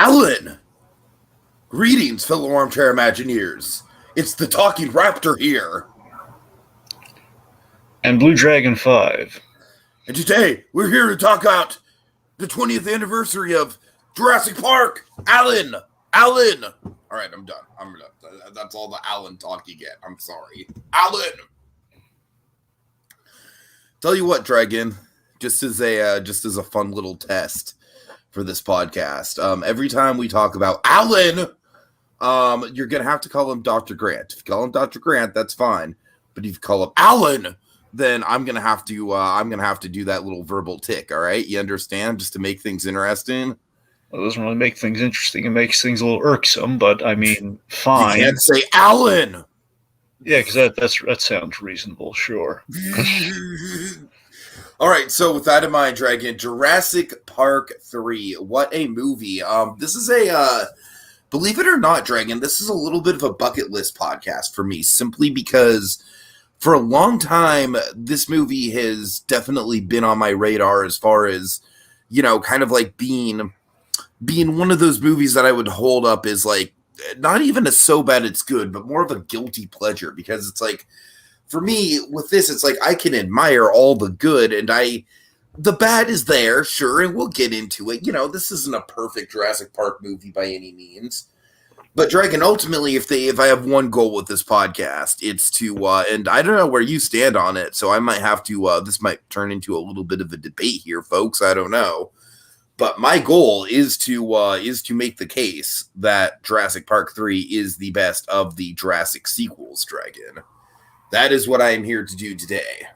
Alan! Greetings, fellow armchair Imagineers. It's the talking raptor here. And Blue Dragon 5. And today, we're here to talk about the 20th anniversary of Jurassic Park. Alan! Alan! All right, I'm done. That's all the Alan talk you get. I'm sorry. Alan! Tell you what, Dragon, just as a fun little test for this podcast, every time we talk about Alan, you're gonna have to call him Dr. Grant. If you call him Dr. Grant, that's fine. But if you call him Alan, then I'm gonna have to do that little verbal tick. All right, you understand? Just to make things interesting. Well, it doesn't really make things interesting. It makes things a little irksome, but I mean, fine. You can't say Alan. Yeah, because that sounds reasonable. Sure. All right, so with that in mind, Dragon, Jurassic Park 3. What a movie. This is believe it or not, Dragon, this is a little bit of a bucket list podcast for me, simply because for a long time, this movie has definitely been on my radar as far as, kind of like being one of those movies that I would hold up as like, not even a so bad it's good, but more of a guilty pleasure, because it's like, for me, with this, it's like I can admire all the good, and the bad is there, sure, and we'll get into it. This isn't a perfect Jurassic Park movie by any means. But Dragon, ultimately, if I have one goal with this podcast, it's to, and I don't know where you stand on it, so I might have to, this might turn into a little bit of a debate here, folks, I don't know. But my goal is to make the case that Jurassic Park 3 is the best of the Jurassic sequels, Dragon. That is what I am here to do today.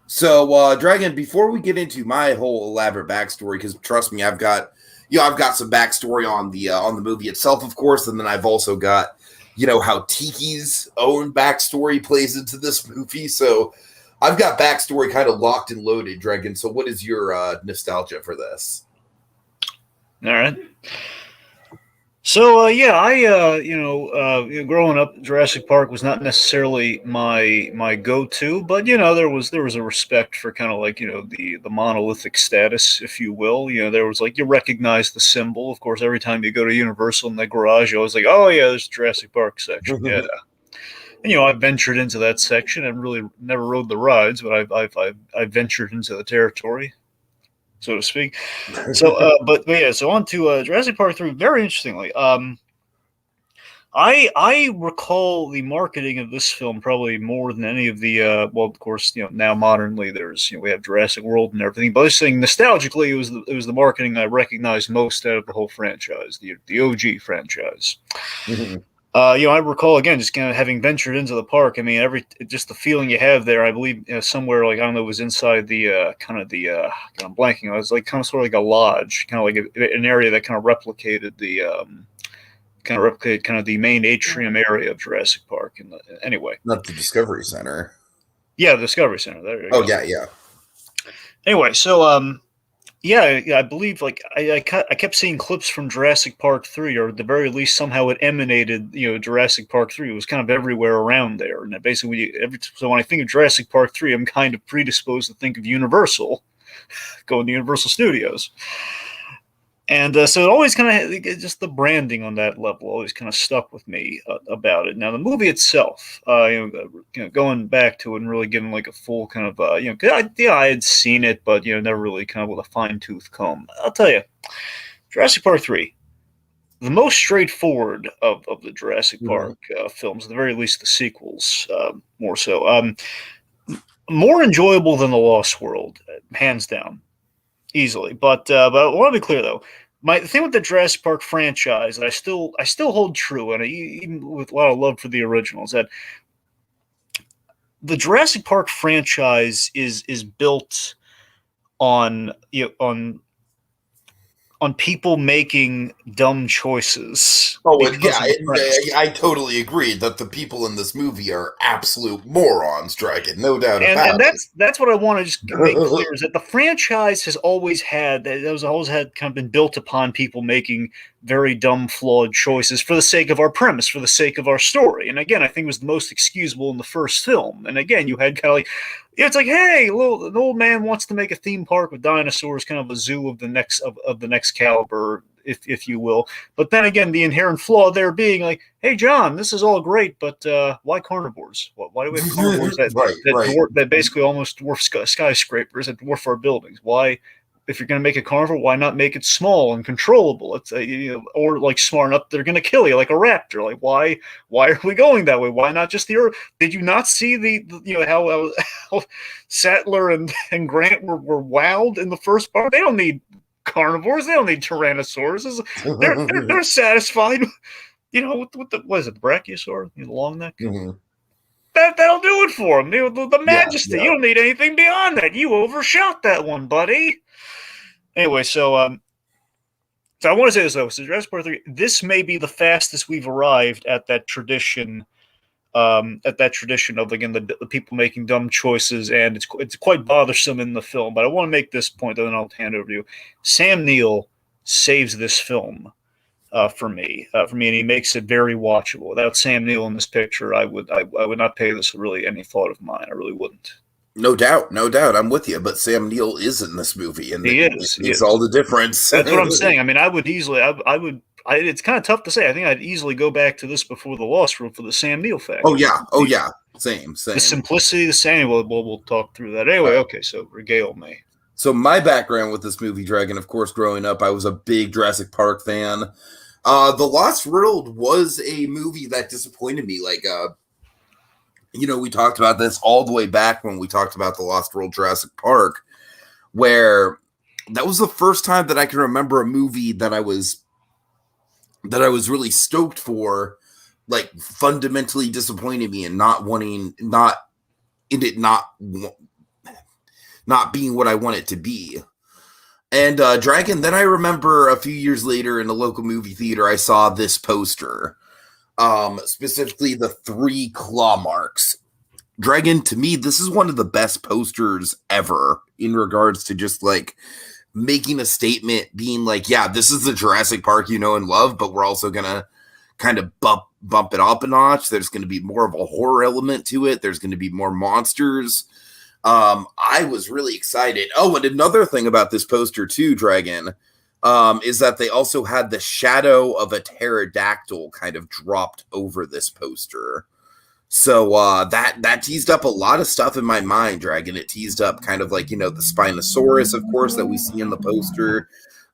So, Dragon, before we get into my whole elaborate backstory, because trust me, I've got some backstory on the movie itself, of course, and then I've also got, how Tiki's own backstory plays into this movie. So, I've got backstory kind of locked and loaded, Dragon. So, what is your nostalgia for this? All right. So growing up, Jurassic Park was not necessarily my go-to, but there was a respect for kind of like the monolithic status, if you will. There was like, you recognize the symbol. Of course, every time you go to Universal in the garage, you always like, oh yeah, there's the Jurassic Park section. Yeah. And I ventured into that section and really never rode the rides, but I've ventured into the territory, so to speak. So, so on to Jurassic Park 3. Very interestingly, I recall the marketing of this film probably more than any of the of course, now modernly there's we have Jurassic World and everything, but I was saying nostalgically it was the marketing I recognized most out of the whole franchise, the OG franchise. Mm-hmm. I recall again just kind of having ventured into the park. I mean, just the feeling you have there. I believe somewhere like, I don't know, it was inside the kind of I'm blanking. It was like kind of sort of like a lodge, kind of like an area that kind of replicated the main atrium area of Jurassic Park. Anyway, not the Discovery Center. Yeah, the Discovery Center. There you go. Oh yeah. Anyway, so I believe like I kept seeing clips from Jurassic Park 3, or at the very least somehow it emanated, Jurassic Park 3. It was kind of everywhere around there. And basically so when I think of Jurassic Park 3, I'm kind of predisposed to think of Universal, going to Universal Studios. And so it always kind of, just the branding on that level always kind of stuck with me about it. Now, the movie itself, going back to it and really giving like a full kind of, I had seen it, but, never really kind of with a fine-tooth comb. I'll tell you, Jurassic Park 3, the most straightforward of the Jurassic Park films, at the very least the sequels, more so. More enjoyable than The Lost World, hands down. Easily, but I want to be clear though. The thing with the Jurassic Park franchise that I still hold true, and even with a lot of love for the originals, that the Jurassic Park franchise is built on people making dumb choices. Oh, yeah, I totally agree that the people in this movie are absolute morons, Dragon, no doubt about it. And that's what I want to just make clear, is that the franchise has always had kind of been built upon people making very dumb, flawed choices for the sake of our premise, for the sake of our story. And again, I think it was the most excusable in the first film. And again, you had kind of like, it's like, hey, an old man wants to make a theme park with dinosaurs, kind of a zoo of the next caliber, if you will. But then again, the inherent flaw there being like, hey, John, this is all great, but why carnivores? Why do we have carnivores that basically almost dwarf skyscrapers, that dwarf our buildings? Why? If you're going to make a carnivore, why not make it small and controllable? It's or like smart enough they're going to kill you like a raptor. Like why are we going that way? Why not just the Earth? Did you not see how Sattler and Grant were wowed in the first part? They don't need carnivores. They don't need tyrannosaurs. They're satisfied. With the what is it, the brachiosaur, the long neck. Mm-hmm. That'll do it for them. The majesty. Yeah. You don't need anything beyond that. You overshot that one, buddy. Anyway, so I want to say this though. So Jurassic Park 3, this may be the fastest we've arrived at that tradition. Of again the people making dumb choices, and it's quite bothersome in the film. But I want to make this point, though, and I'll hand it over to you. Sam Neill saves this film for me, and he makes it very watchable. Without Sam Neill in this picture, I would not pay this really any thought of mine. I really wouldn't. No doubt. I'm with you. But Sam Neill is in this movie, and he is. It's all the difference. That's what I'm saying. I mean, I would easily. It's kind of tough to say. I think I'd easily go back to this before The Lost Room for the Sam Neill factor. Oh yeah. Same. The simplicity, the Sam. We'll talk through that anyway. Okay, so regale me. So my background with this movie, Dragon, of course, growing up, I was a big Jurassic Park fan. The Lost World was a movie that disappointed me. Like, we talked about this all the way back when we talked about The Lost World Jurassic Park, where that was the first time that I can remember a movie that I was really stoked for, like fundamentally disappointed me and not being what I want it to be. And Dragon, then I remember a few years later in the local movie theater, I saw this poster, specifically the 3 claw marks. Dragon, to me, this is one of the best posters ever in regards to just like making a statement, being like, yeah, this is the Jurassic Park you know and love, but we're also going to kind of bump it up a notch. There's going to be more of a horror element to it. There's going to be more monsters. I was really excited. Oh, and another thing about this poster too, Dragon, is that they also had the shadow of a pterodactyl kind of dropped over this poster. So that teased up a lot of stuff in my mind, Dragon. It teased up kind of like, the Spinosaurus, of course, that we see in the poster.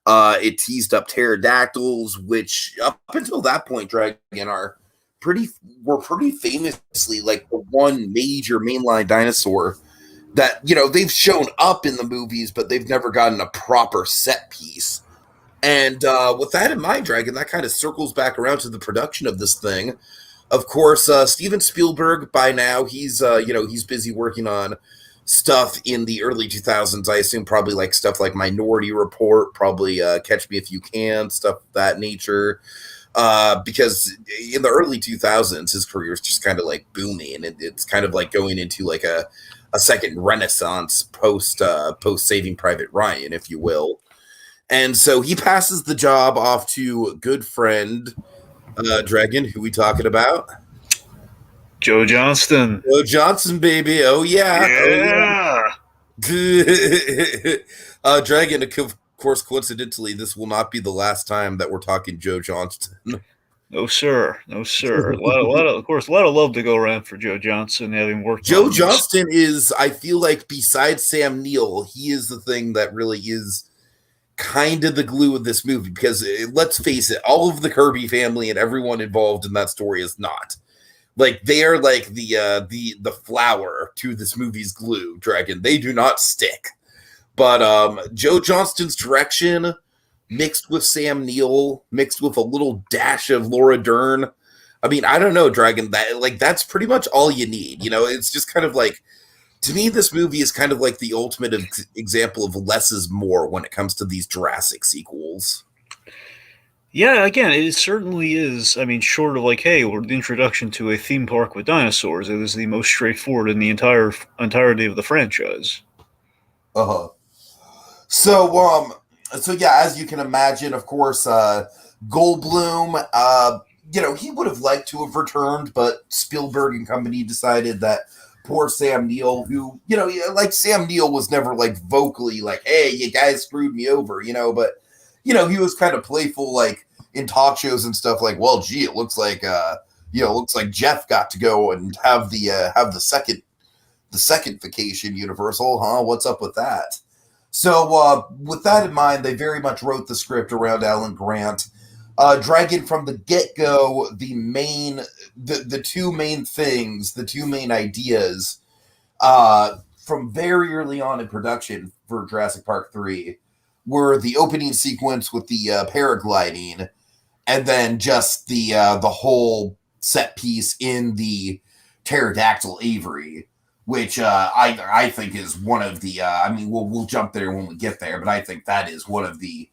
It teased up pterodactyls, which up until that point, Dragon, were pretty famously like the one major mainline dinosaur that, they've shown up in the movies, but they've never gotten a proper set piece. And with that in mind, Dragon, that kind of circles back around to the production of this thing. Of course, Steven Spielberg, by now, he's busy working on stuff in the early 2000s. I assume probably like stuff like Minority Report, probably Catch Me If You Can, stuff of that nature. Because in the early 2000s, his career is just kind of like booming, and it's kind of like going into like a second renaissance post Saving Private Ryan, if you will. And so he passes the job off to a good friend, Dragon, who we talking about? Joe Johnston. Joe Johnston, baby. Oh, yeah. Yeah. Dragon, of course, coincidentally, this will not be the last time that we're talking Joe Johnston. No, sir. A lot of love to go around for Joe Johnston, having worked. Joe Johnston is, I feel like, besides Sam Neill, he is the thing that really is kind of the glue of this movie, because let's face it, all of the Kirby family and everyone involved in that story is not. Like, they are like the flower to this movie's glue, Dragon. They do not stick. But Joe Johnston's direction, mixed with Sam Neill, mixed with a little dash of Laura Dern. I mean, I don't know, Dragon. That's pretty much all you need. It's just kind of like, to me, this movie is kind of like the ultimate example of less is more when it comes to these Jurassic sequels. Yeah, again, it certainly is. I mean, short of like, hey, we're the introduction to a theme park with dinosaurs, it is the most straightforward in the entirety of the franchise. Uh-huh. So yeah, as you can imagine, of course, Goldblum, he would have liked to have returned, but Spielberg and company decided that poor Sam Neill, who, Sam Neill was never like vocally like, hey, you guys screwed me over, but he was kind of playful, like in talk shows and stuff. Like, well, gee, it looks like Jeff got to go and have the second vacation Universal, huh? What's up with that? So with that in mind, they very much wrote the script around Alan Grant. Dragon, from the get-go, the two main ideas from very early on in production for Jurassic Park 3 were the opening sequence with the paragliding, and then just the whole set piece in the pterodactyl aviary, which I think is one of the we'll jump there when we get there, but I think that is one of the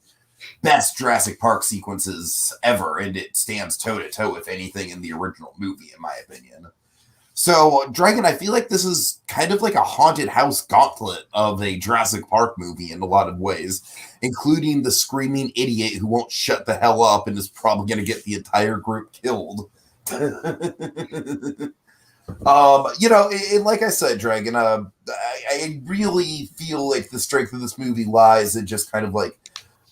best Jurassic Park sequences ever, and it stands toe to toe with anything in the original movie, in my opinion. So, Dragon, I feel like this is kind of like a haunted house gauntlet of a Jurassic Park movie in a lot of ways, including the screaming idiot who won't shut the hell up and is probably going to get the entire group killed. And like I said, Dragon, I really feel like the strength of this movie lies in just kind of like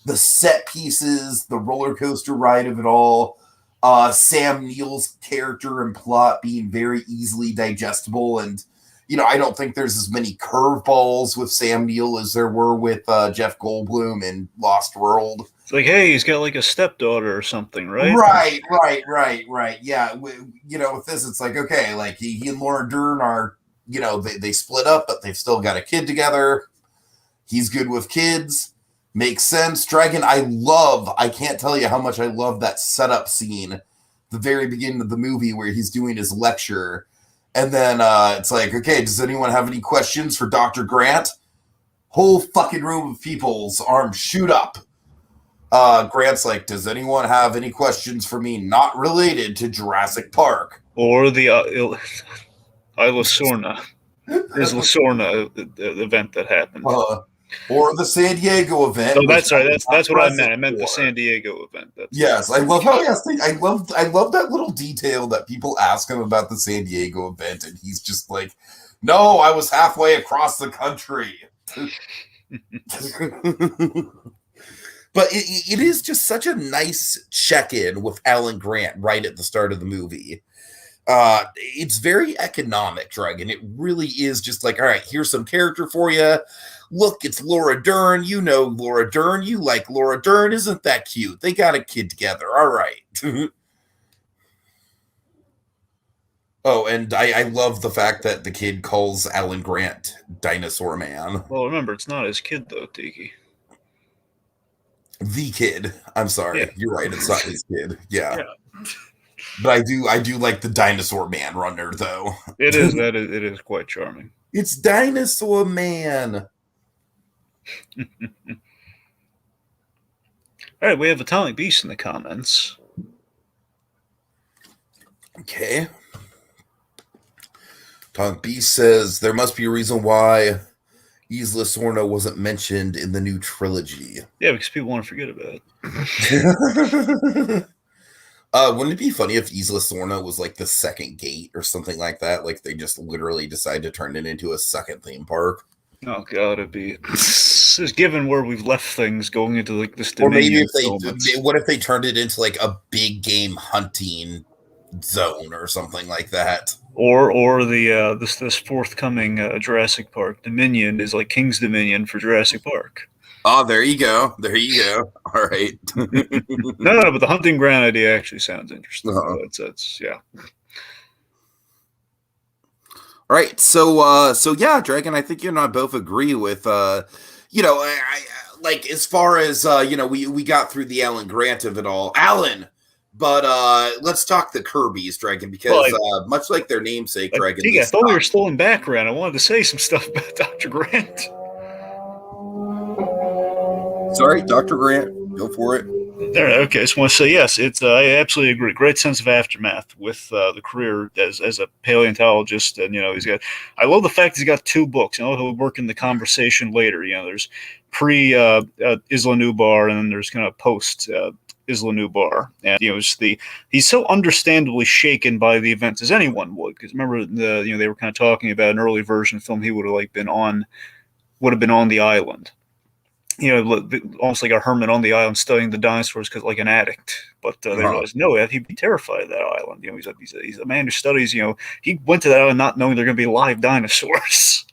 the set pieces, the roller coaster ride of it all, Sam Neill's character and plot being very easily digestible. And, I don't think there's as many curveballs with Sam Neill as there were with Jeff Goldblum in Lost World. It's like, hey, he's got like a stepdaughter or something, right? Right. Yeah. With this, it's like, okay, like he and Laura Dern are, they split up, but they've still got a kid together. He's good with kids. Makes sense. Dragon, I can't tell you how much I love that setup scene, the very beginning of the movie where he's doing his lecture. And then it's like, okay, does anyone have any questions for Dr. Grant? Whole fucking room of people's arms shoot up. Grant's like, does anyone have any questions for me not related to Jurassic Park? Or the Isla Sorna. Isla Sorna event that happened. Or the San Diego event. Oh, that's right. That's what I meant. I meant the San Diego event. Yes, I love how I love that little detail that people ask him about the San Diego event, and he's just like, "No, I was halfway across the country." But it is just such a nice check-in with Alan Grant right at the start of the movie. It's very economic, Dragon. It really is just like, all right, here's some character for you. Look, it's Laura Dern. You know Laura Dern. You like Laura Dern. Isn't that cute? They got a kid together. All right. Oh, and I love the fact that the kid calls Alan Grant Dinosaur Man. Well, remember, it's not his kid, though, Tiki. The kid. I'm sorry. Yeah. You're right. It's not his kid. Yeah. But I do like the Dinosaur Man runner, though. It is quite charming. It's Dinosaur Man. All right, we have Atomic Beast in the comments. Okay. Atomic Beast says there must be a reason why Isla Sorna wasn't mentioned in the new trilogy. Yeah, because people want to forget about it. Wouldn't it be funny if Isla Sorna was like the second gate or something like that? Like they just literally decide to turn it into a second theme park. Oh god, it'd be just given where we've left things going into like this. Or maybe what if they turned it into like a big game hunting zone or something like that? Or the this forthcoming Jurassic Park Dominion is like King's Dominion for Jurassic Park. Oh, there you go. All right. No, but the hunting ground idea actually sounds interesting. It's yeah. All right, so yeah, Dragon, I think you and I both agree with, I like as far as we got through the Alan Grant of it all, Alan. But let's talk the Kirby's, Dragon, because much like their namesake, Dragon. I thought we were still in background. I wanted to say some stuff about Dr. Grant. Sorry, Dr. Grant, go for it. Okay, I just want to say yes. It's I absolutely agree. Great sense of aftermath with the career as a paleontologist, and he's got. I love the fact he's got 2 books. He'll work in the conversation later. There's pre Isla Nublar, and then there's kind of post Isla Nublar, and he's so understandably shaken by the events as anyone would. Because remember they were kind of talking about an early version of film he would have been on the island. almost like a hermit on the island studying the dinosaurs because like an addict. But they realized no, he'd be terrified of that island. He's a man who studies. He went to that island not knowing they're going to be live dinosaurs.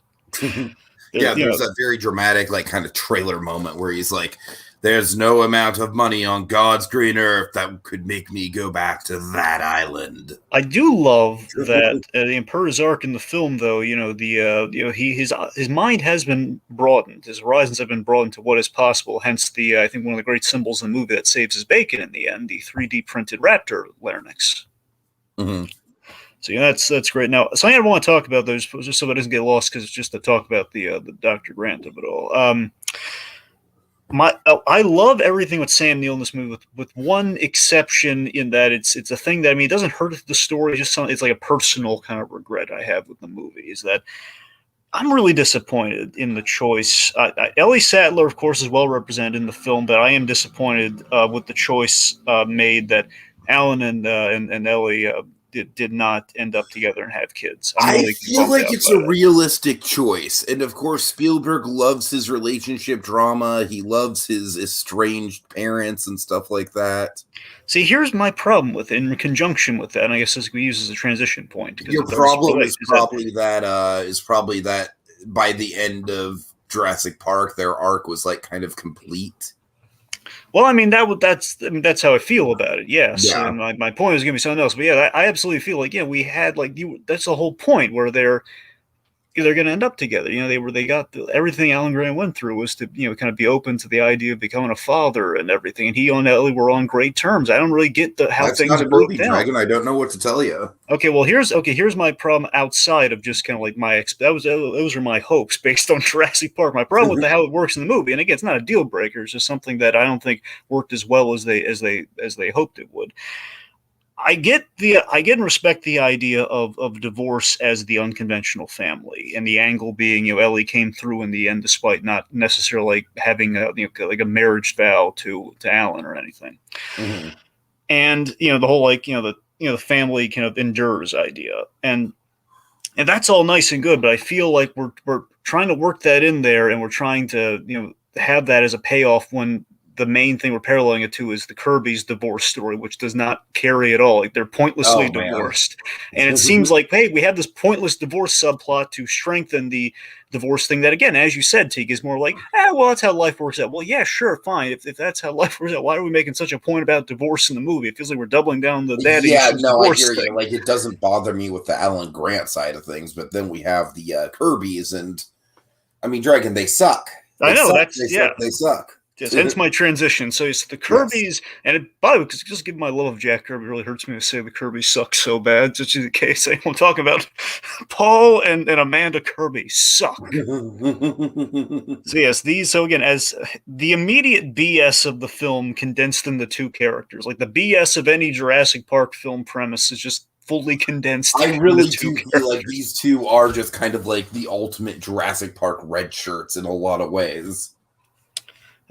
Yeah, there's that very dramatic, like, kind of trailer moment where he's like, "There's no amount of money on God's green earth that could make me go back to that island." I do love that the Emperor's arc in the film, though. His mind has been broadened. His horizons have been broadened to what is possible. Hence, I think one of the great symbols in the movie that saves his bacon in the end, the 3D printed raptor larynx. Mm-hmm. So that's great. Now, something I want to talk about, though, just so it doesn't get lost, because it's just to talk about the Dr. Grant of it all. I love everything with Sam Neill in this movie, with one exception in that it's a thing that, it doesn't hurt the story. It's like a personal kind of regret I have with the movie, is that I'm really disappointed in the choice. Ellie Sattler, of course, is well represented in the film, but I am disappointed with the choice made that Alan and Ellie did not end up together and have kids. I feel like it's a realistic choice. And of course, Spielberg loves his relationship drama. He loves his estranged parents and stuff like that. See, here's my problem with it, in conjunction with that, and I guess this we use as a transition point. Your problem is probably that by the end of Jurassic Park, their arc was like kind of complete. Well, that's how I feel about it. Yes, yeah. And my point is going to be something else, but yeah, I absolutely feel like we had that's the whole point where they're going to end up together. They got everything Alan Grant went through was to kind of be open to the idea of becoming a father and everything. And he and Ellie were on great terms. I don't really get how that's things not a movie, Dragon. I don't know what to tell you. Okay, well here's my problem outside of just kind of like those are my hopes based on Jurassic Park. My problem with how it works in the movie, and again, it's not a deal breaker. It's just something that I don't think worked as well as they hoped it would. I get and respect the idea of divorce as the unconventional family, and the angle being, Ellie came through in the end despite not necessarily having like a marriage vow to Alan or anything. Mm-hmm. And the whole the family kind of endures idea, and that's all nice and good, but I feel like we're trying to work that in there, and we're trying to have that as a payoff when the main thing we're paralleling it to is the Kirby's divorce story, which does not carry at all. Like, they're pointlessly divorced. And it seems like, hey, we have this pointless divorce subplot to strengthen the divorce thing that, again, as you said, Teague, is more like, well, that's how life works out. Well, yeah, sure, fine. If that's how life works out, why are we making such a point about divorce in the movie? It feels like we're doubling down the daddy issues divorce I hear thing. you. Like, it doesn't bother me with the Alan Grant side of things, but then we have the Kirby's, and Dragon, they suck. They suck. Yes, hence my transition. So it's the Kirby's, and by the way, just given my love of Jack Kirby, it really hurts me to say the Kirby suck so bad. Just in case I'm talking about Paul and Amanda Kirby suck. So yes, again, as the immediate BS of the film condensed into two characters, like the BS of any Jurassic Park film premise is just fully condensed. I really do feel like these two are just kind of like the ultimate Jurassic Park red shirts in a lot of ways.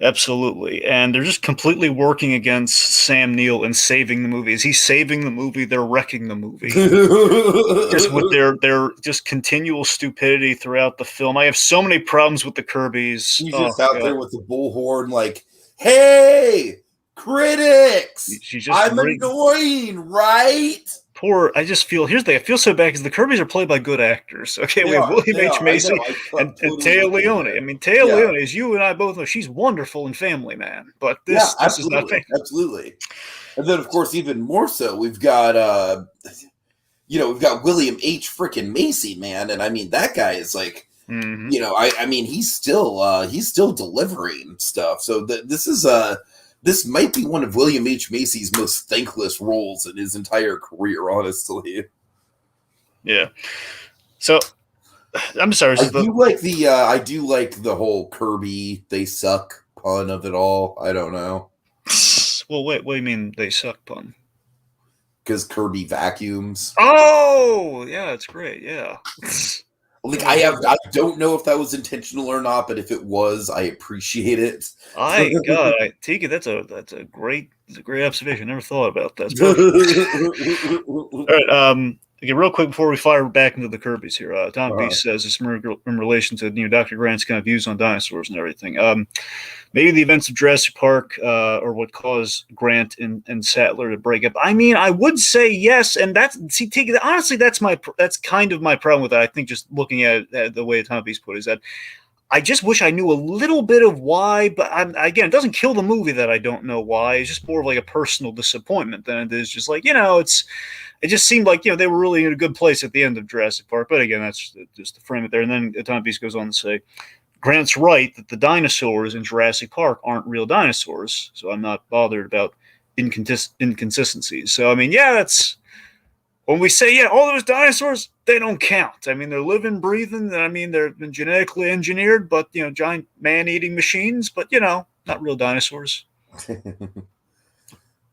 Absolutely. And they're just completely working against Sam Neill and saving the movie. Is he saving the movie? They're wrecking the movie. Just with their just continual stupidity throughout the film. I have so many problems with the Kirbys. He's just out there with the bullhorn like, hey, critics, I'm annoying, right? I feel so bad because the Kirbys are played by good actors. Okay, we have William H. Macy and Téa Leoni. Téa Leoni, as you and I both know, she's wonderful in Family Man, but this is nothing. Absolutely. And then, of course, even more so, we've got we've got William H. frickin' Macy, man, and that guy is like, he's still delivering stuff. So this might be one of William H. Macy's most thankless roles in his entire career, honestly. Yeah. So, I'm sorry. I do like the whole Kirby, they suck pun of it all. I don't know. Well, wait, what do you mean they suck pun? Because Kirby vacuums. Oh, yeah, it's great, yeah. I don't know if that was intentional or not, but if it was, I appreciate it. Tika, that's a great observation. Never thought about that. All right, Okay, real quick before we fire back into the Kirby's here, Tom Beast says this in relation to Dr. Grant's kind of views on dinosaurs and everything. Maybe the events of Jurassic Park are what caused Grant and Sattler to break up. I mean, I would say yes, and honestly, that's kind of my problem with that. I think just looking at it, the way Tom Beast put it, is that I just wish I knew a little bit of why, but again, it doesn't kill the movie that I don't know why. It's just more of like a personal disappointment than it is just like, it just seemed like, they were really in a good place at the end of Jurassic Park. But again, that's just to frame it there. And then Tom Beast goes on to say, Grant's right that the dinosaurs in Jurassic Park aren't real dinosaurs, so I'm not bothered about inconsistencies. So, I mean, that's when we say, all those dinosaurs, they don't count. I mean, they're living, breathing. I mean, they're been genetically engineered, but, giant man-eating machines, but, not real dinosaurs.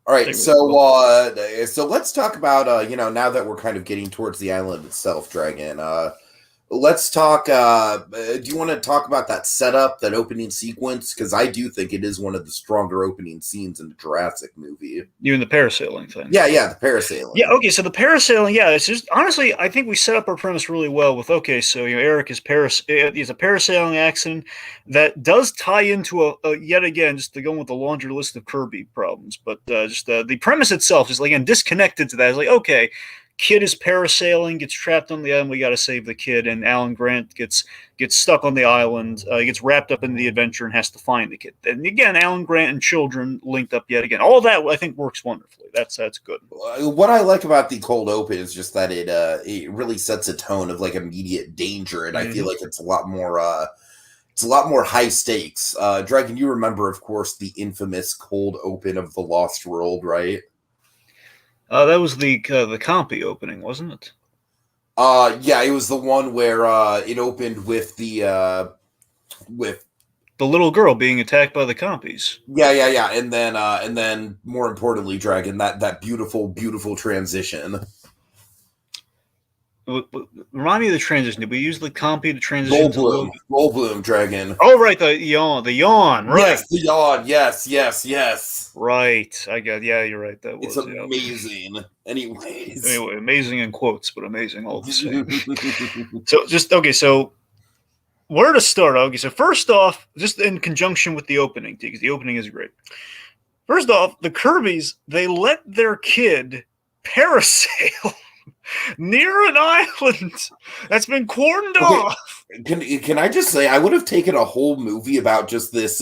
All right, so let's talk about, now that we're kind of getting towards the island itself, Dragon, let's talk, do you want to talk about that setup, that opening sequence? Because I do think it is one of the stronger opening scenes in the Jurassic movie. You mean the parasailing thing? Yeah, the parasailing. Yeah, okay, so the parasailing, it's just, honestly, I think we set up our premise really well with, so, Eric is a parasailing accident that does tie into yet again, just to go with the laundry list of Kirby problems, but just the premise itself is, again, disconnected to that. It's like, okay, kid is parasailing, gets trapped on the island. We got to save the kid, and Alan Grant gets stuck on the island. Gets wrapped up in the adventure and has to find the kid. And again, Alan Grant and children linked up yet again. All that I think works wonderfully. That's good. What I like about the cold open is just that it really sets a tone of like immediate danger, and I feel like it's a lot more high stakes. Dragon, you remember, of course, the infamous cold open of The Lost World, right? That was the Compy opening, wasn't it? Yeah, it was the one where it opened with the little girl being attacked by the Compies. Yeah, and then more importantly, Dragon, that beautiful transition. Remind me of the transition. Did we use the Compy to transition? Goldblum, Dragon. Oh, right, the yawn, right? Yes, the yawn. Yes. Right, I got. Yeah, you're right. That was amazing. Anyway, amazing in quotes, but amazing all the same. So where to start? Okay, so first off, just in conjunction with the opening, because the opening is great. First off, the Kirbys, they let their kid parasail near an island that's been cordoned off. Can I just say, I would have taken a whole movie about just this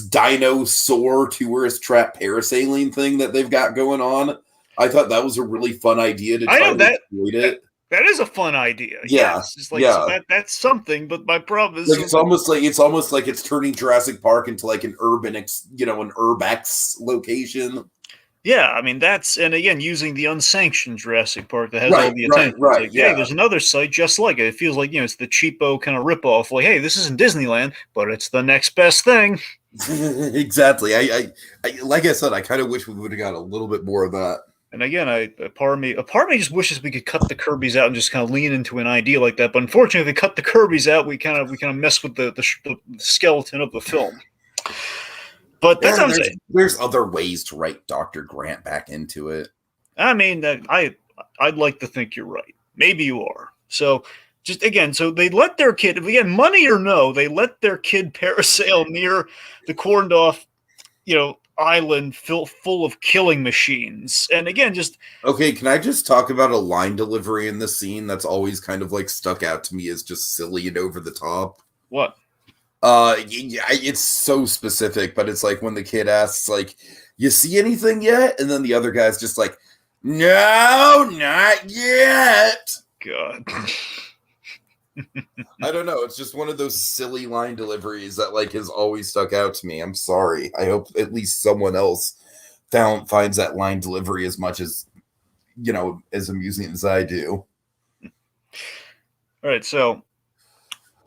dinosaur tourist trap parasailing thing that they've got going on. I thought that was a really fun idea to try to exploit it. That is a fun idea. Yeah, yes. It's like, so that's something. But my problem is, like, it's almost like it's turning Jurassic Park into like an urban, an urbex location. Yeah, I mean, and again, using the unsanctioned Jurassic Park that has all the attention. Right, like, hey, there's another site just like it. It feels like, it's the cheapo kind of ripoff. Like, hey, this isn't Disneyland, but it's the next best thing. Exactly. I like I said, I kind of wish we would have got a little bit more of that. And again, a part of me just wishes we could cut the Kirbys out and just kind of lean into an idea like that. But unfortunately, if we cut the Kirbys out, we kind of mess with the skeleton of the film. But that's what I'm saying. There's other ways to write Dr. Grant back into it. I mean, I'd like to think you're right. Maybe you are. So just again, so they let their kid, again, money or no, they let their kid parasail near the cordoned off, island full of killing machines. And again, just okay, can I just talk about a line delivery in this scene that's always kind of like stuck out to me as just silly and over the top? What? It's so specific, but it's like when the kid asks, like, you see anything yet? And then the other guy's just like, no, not yet. God. I don't know. It's just one of those silly line deliveries that like has always stuck out to me. I'm sorry. I hope at least someone else finds that line delivery as much as, as amusing as I do. All right. So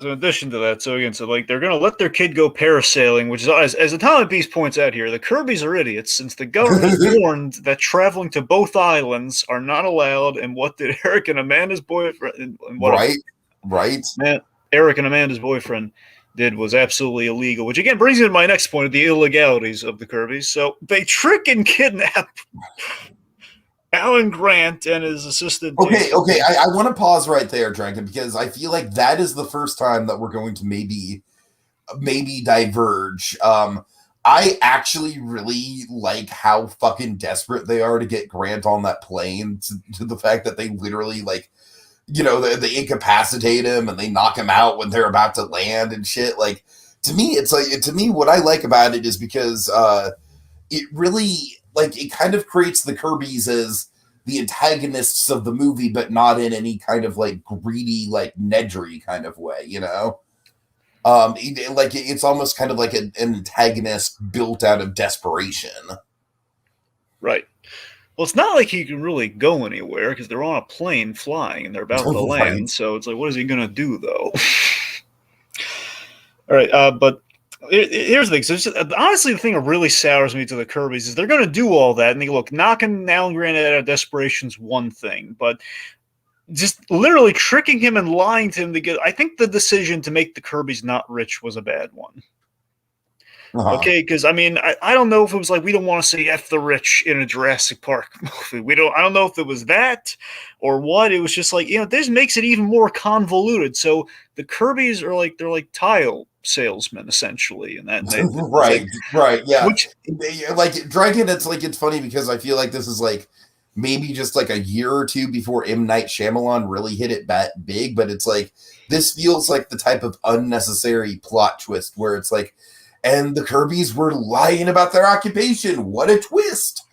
in addition to that, like they're going to let their kid go parasailing, which is, as Atomic Beast points out here, the Kirbys are idiots since the government warned that traveling to both islands are not allowed. And what did Eric and Amanda's boyfriend? Right. Eric and Amanda's boyfriend did was absolutely illegal, which again brings me to my next point of the illegalities of the Kirbys. So they trick and kidnap Alan Grant and his assistant. Okay, okay. I want to pause right there, Dragon, because I feel like that is the first time that we're going to maybe diverge. I actually really like how fucking desperate they are to get Grant on that plane, to the fact that they literally like, they incapacitate him and they knock him out when they're about to land and shit. Like, to me, what I like about it is because it really, like, it kind of creates the Kirbys as the antagonists of the movie, but not in any kind of like greedy, like Nedry kind of way, it's almost kind of like an antagonist built out of desperation. Right. Well, it's not like he can really go anywhere because they're on a plane flying and they're about to land. Right. So it's like, what is he going to do, though? All right. But here's the thing. So honestly, the thing that really sours me to the Kirbys is they're going to do all that. And they look, knocking Alan Grant out of desperation's one thing. But just literally tricking him and lying to him to get. I think the decision to make the Kirbys not rich was a bad one. Okay, because I mean, I don't know if it was like we don't want to say "f the rich" in a Jurassic Park movie. I don't know if it was that or what. It was just like this makes it even more convoluted. So the Kirbys are like they're like tile salesmen essentially, and that right, yeah. Which, like Dragon, it's funny because I feel like this is like maybe just like a year or two before M. Night Shyamalan really hit it big, but it's like this feels like the type of unnecessary plot twist where it's like, and the Kirbys were lying about their occupation. What a twist!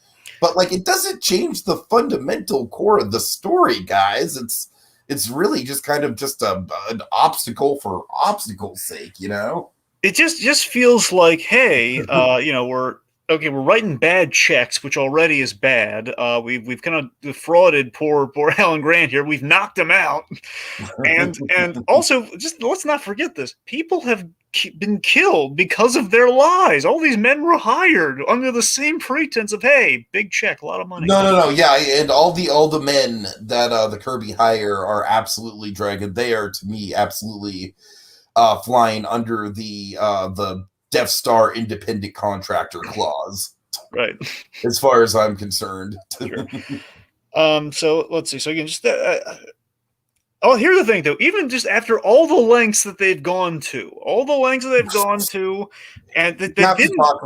But like, it doesn't change the fundamental core of the story, guys. It's really just kind of just an obstacle for obstacle's sake, It just feels like, hey, we're writing bad checks, which already is bad. We've kind of defrauded poor Alan Grant here. We've knocked him out, and also just let's not forget this: people have been killed because of their lies. All these men were hired under the same pretense of, hey, big check, a lot of money. No, yeah, and all the men that the Kirby hire are absolutely Dragon. They are, to me, absolutely flying under the Death Star independent contractor clause. Right. As far as I'm concerned. Sure. So let's see. So again, just here's the thing, though. Even just after all the lengths that they've gone to, and they have didn't to talk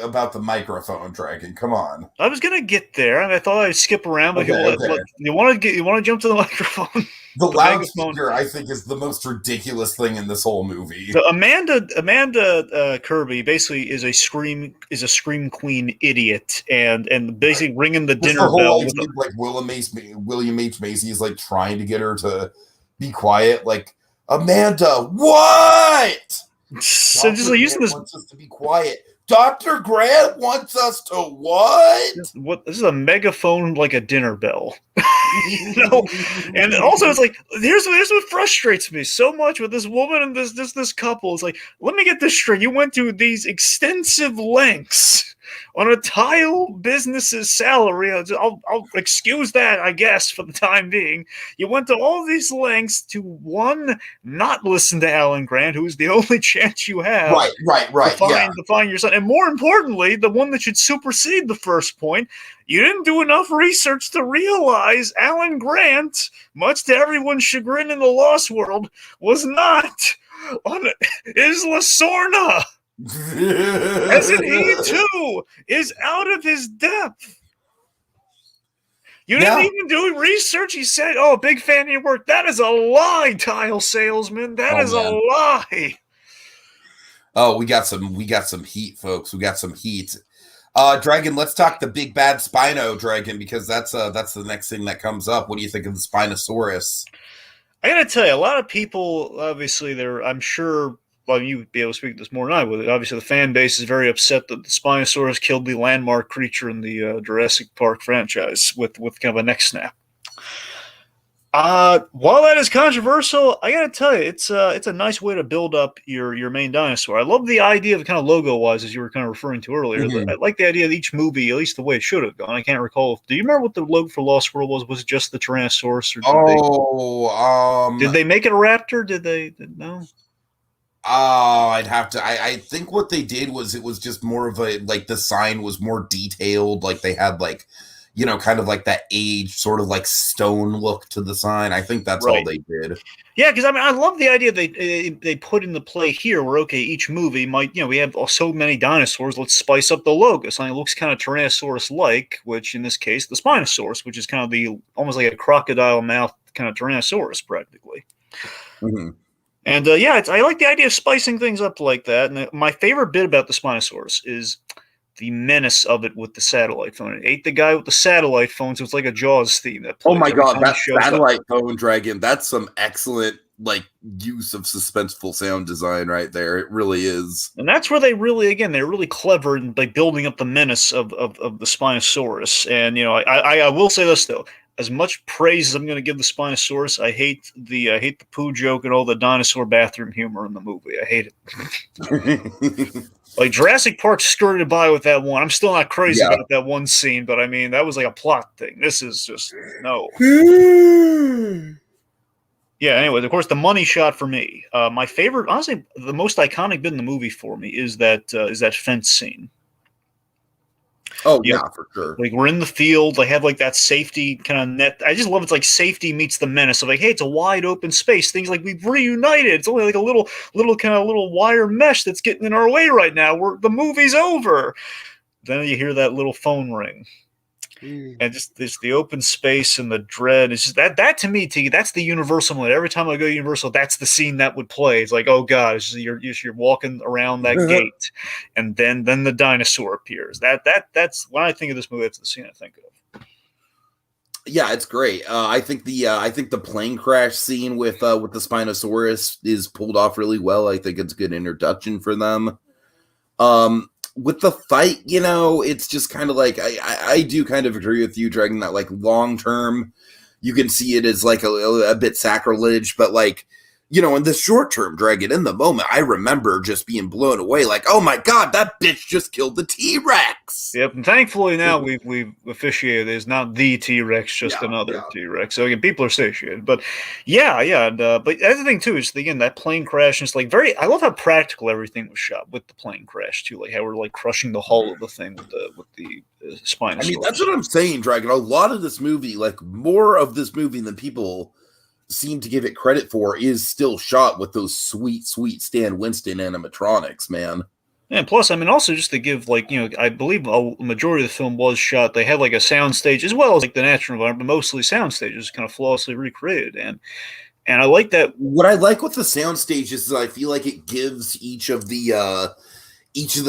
about the microphone, Dragon. Come on. I was gonna get there, and I thought I'd skip around. But Okay. You want to jump to the microphone? The loudspeaker, I think, is the most ridiculous thing in this whole movie. So Amanda Kirby basically is a scream queen idiot, and basically ringing the dinner bell. Like William H. Macy is like trying to get her to be quiet. Like, Amanda, what? So just like using this, wants us to be quiet. Dr. Grant wants us to what? This is a megaphone, like a dinner bell. And also it's like here's what frustrates me so much with this woman and this couple. It's like, let me get this straight. You went to these extensive lengths on a tile business's salary. I'll excuse that, I guess, for the time being. You went to all these lengths to, one, not listen to Alan Grant, who is the only chance you have to find your son. And more importantly, the one that should supersede the first point, you didn't do enough research to realize Alan Grant, much to everyone's chagrin in the Lost World, was not on Isla Sorna. As in, he too is out of his depth. You didn't even do research. He said, "Oh, big fan of your work." That is a lie, tile salesman. That is a lie. Oh, we got some heat, folks. We got some heat. Dragon, let's talk the big bad Spino, Dragon, because that's the next thing that comes up. What do you think of the Spinosaurus? I gotta tell you, a lot of people, obviously, I'm sure. Well, you'd be able to speak to this more than I would. Obviously, the fan base is very upset that the Spinosaurus killed the landmark creature in the Jurassic Park franchise with kind of a neck snap. While that is controversial, I gotta tell you, it's a nice way to build up your main dinosaur. I love the idea of kind of logo-wise, as you were kind of referring to earlier. Mm-hmm. I like the idea of each movie, at least the way it should have gone. I can't recall. Do you remember what the logo for Lost World was? Was it just the Tyrannosaurus? Or did they make it a raptor? Did they? No. I'd have to. I think what they did was it was just more of a, like, the sign was more detailed. Like, they had, like, kind of like that age sort of like stone look to the sign. I think that's all they did. Yeah, because I mean, I love the idea they put into play here where, okay, each movie might, we have so many dinosaurs, let's spice up the logo. Something that looks kind of Tyrannosaurus-like, which in this case, the Spinosaurus, which is kind of almost like a crocodile mouth kind of Tyrannosaurus, practically. Mm-hmm. And I like the idea of spicing things up like that. And my favorite bit about the Spinosaurus is the menace of it with the satellite phone. It ate the guy with the satellite phone, so it's like a Jaws theme that plays. Oh my god, that satellite phone dragon, that's some excellent use of suspenseful sound design right there. It really is. And that's where they're really clever in building up the menace of the Spinosaurus. And I will say this though. As much praise as I'm going to give the Spinosaurus, I hate the poo joke and all the dinosaur bathroom humor in the movie. I hate it. Like Jurassic Park skirted by with that one. I'm still not crazy about that one scene, but I mean that was like a plot thing. This is just no. Yeah. Anyways, of course, the money shot for me. My favorite, honestly, the most iconic bit in the movie for me is that fence scene. Oh yeah, for sure. Like we're in the field, they have like that safety kind of net. I just love it's like safety meets the menace of like, hey, it's a wide open space. Things like we've reunited. It's only like a little wire mesh that's getting in our way right now. The movie's over. Then you hear that little phone ring. And just the open space and the dread. It's just that to me, Tiki, that's the Universal moment. Every time I go to Universal, that's the scene that would play. It's like, oh god, it's just, you're walking around that gate, and then the dinosaur appears. That's when I think of this movie. That's the scene I think of. Yeah, it's great. I think the plane crash scene with the Spinosaurus is pulled off really well. I think it's a good introduction for them. With the fight, it's just kind of like I do kind of agree with you, Dragon, that like long term, you can see it as like a bit sacrilege, but like in the short term, Dragon, in the moment, I remember just being blown away, like, oh my god, that bitch just killed the T-Rex. Yep, and thankfully now we've officiated it's not the T-Rex, just another T-Rex. So again, people are satiated, but but the other thing too is again that plane crash is like I love how practical everything was shot with the plane crash too, like how we're like crushing the hull of the thing with the Spinosaurus. I mean, that's what I'm saying, Dragon. A lot of this movie, like more of this movie than people seem to give it credit for, is still shot with those sweet Stan Winston animatronics, man. And plus, I mean, also just to give, I believe a majority of the film was shot. They had like a sound stage as well as like the natural environment, but mostly sound stages kind of flawlessly recreated. And I like that. What I like with the sound stages is I feel like it gives each of the